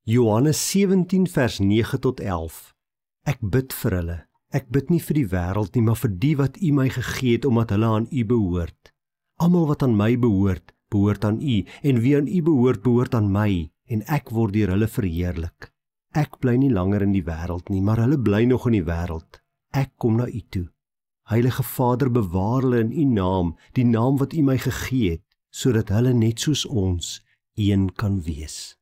Johannes 17 vers 9 tot 11. Ek bid vir hulle. Ek bid nie vir die wêreld nie, maar vir die wat U my gegee het, omdat hulle aan U behoort. Almal wat aan my behoort, behoort aan U, en wie aan U behoort, behoort aan my, en ek word deur hulle verheerlik. Ek bly nie langer in die wêreld nie, maar hulle bly nog in die wêreld. Ek kom na U toe. Heilige Vader, bewaar hulle in U naam, die naam wat U my gegee het, sodat hulle net soos ons een kan wees.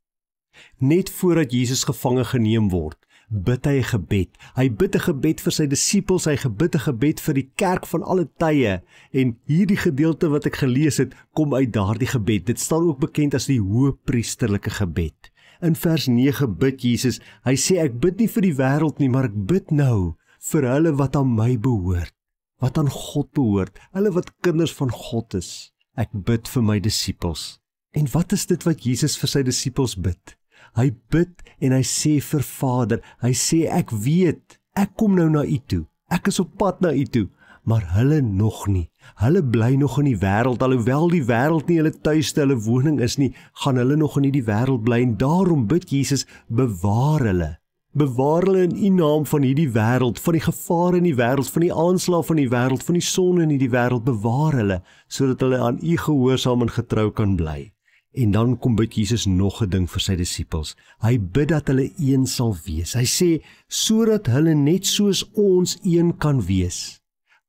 Net voordat Jesus gevange geneem word, bid hy 'n gebed. Hy bid 'n gebed vir sy disippels, hy bid 'n gebed vir die kerk van alle tye, en hierdie gedeelte wat ek gelees het, kom uit daardie gebed. Dit staan ook bekend as die hoëpriesterlike gebed. In vers 9 bid Jesus, hy sê, ek bid nie vir die wêreld nie, maar ek bid nou vir hulle wat aan my behoort, wat aan God behoort, hulle wat kinders van God is. Ek bid vir my disippels. En wat is dit wat Jesus vir sy disippels bid? Hy bid en hy sê vir Vader, hy sê, ek weet, ek kom nou na U toe, ek is op pad na U toe, maar hulle nog nie. Hulle bly nog in die wêreld, alhoewel die wêreld nie hulle tuiste, hulle woning is nie, gaan hulle nog in die wêreld bly, en daarom bid Jesus, bewaar hulle. Bewaar hulle in U naam van hierdie wêreld, van die gevaar in die wêreld, van die aanslag van die wêreld, van die sonde in hierdie wêreld, bewaar hulle, sodat hulle aan U gehoorsaam en getrou kan bly. En dan kom bid Jesus nog 'n ding vir sy disippels. Hy bid dat hulle een sal wees. Hy sê, sodat hulle net soos ons een kan wees.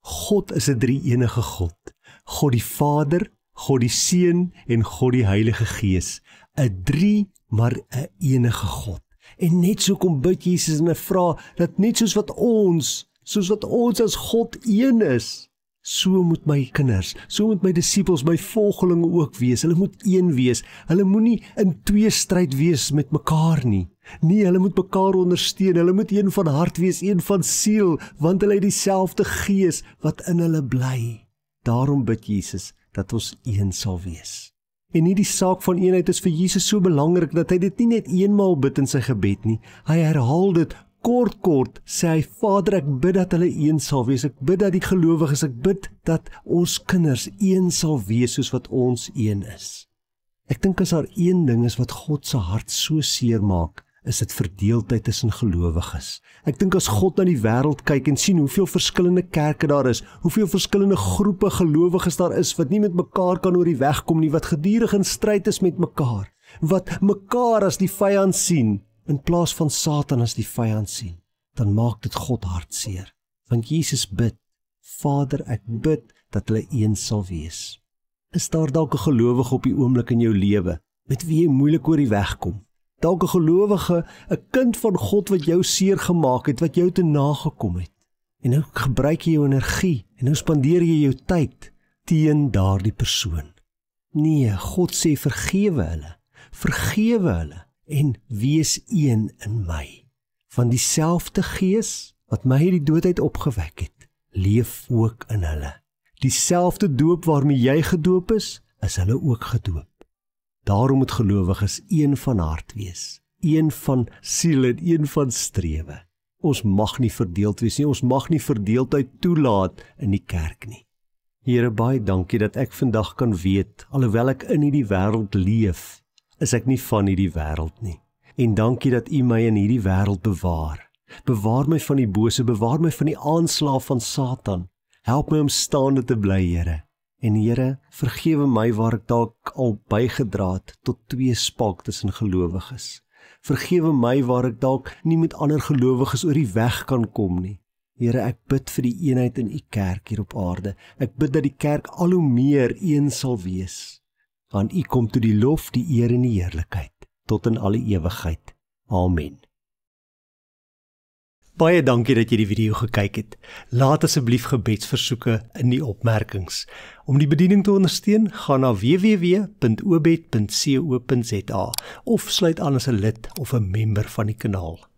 God is 'n drie-enige God. God die Vader, God die Seun en God die Heilige Gees. 'n drie, maar 'n enige God. En net so kom bid Jesus en hy vra dat net soos wat ons as God een is, so moet my kinders, so moet my disippels, my volgelinge ook wees. Hulle moet een wees. Hulle moet nie in tweestryd wees met mekaar nie. Nee, hulle moet mekaar ondersteun. Hulle moet een van hart wees, een van siel, want hulle het dieselfde gees wat in hulle bly. Daarom bid Jesus dat ons een sal wees. En hierdie saak van eenheid is vir Jesus so belangrik dat hy dit nie net eenmaal bid in sy gebed nie. Hy herhaal dit kort, sê hy, Vader, ek bid dat hulle een sal wees. Ek bid dat die gelowiges, ek bid dat ons kinders een sal wees soos wat ons een is. Ek dink as daar een ding is wat God se hart so seer maak, is dit verdeeldheid tussen gelowiges. Ek dink as God na die wêreld kyk en sien hoeveel verskillende kerke daar is, hoeveel verskillende groepe gelowiges daar is, wat nie met mekaar kan oor die weg kom nie, wat gedurig in stryd is met mekaar, wat mekaar as die vyand sien, in plaas van Satan as die vyand sien, dan maak dit God hartseer. Want Jesus bid, Vader, ek bid dat hulle een sal wees. Is daar dalk 'n gelowige op die oomblik in jou lewe, met wie jy moeilik oor die weg kom? Dalk 'n gelowige, 'n kind van God wat jou seer gemaak het, wat jou te nagekom het. En nou gebruik jy jou energie, en nou spandeer jy jou tyd teen daardie persoon. Nee, God sê vergewe hulle, en wees een in my. Van dieselfde gees wat my uit die dood opgewek het, leef ook in hulle. Dieselfde doop waarmee jy gedoop is hulle ook gedoop. Daarom moet gelowiges een van hart wees, een van siel en een van strewe. Ons mag nie verdeeld wees nie, ons mag nie verdeeldheid toelaat in die kerk nie. Here, baie dankie dat ek vandag kan weet, alhoewel ek in hierdie wêreld leef, is ek nie van hierdie wêreld nie. En dankie dat U my in hierdie wêreld bewaar. Bewaar my van die bose, bewaar my van die aanslag van Satan. Help my om staande te bly, Here. En Here, vergewe my waar ek dalk al bygedra het tot tweespalk tussen gelowiges. Vergewe my waar ek dalk nie met ander gelowiges oor die weg kan kom nie. Here, ek bid vir die eenheid in U kerk hier op aarde. Ek bid dat die kerk al hoe meer een sal wees. Aan U kom toe die lof, die eer en die heerlikheid, tot in alle ewigheid. Amen. Baie dankie dat jy die video gekyk het. Laat asseblief gebedsversoeke in die opmerkings. Om die bediening te ondersteun, gaan na www.obed.co.za of sluit aan as 'n lid of 'n member van die kanaal.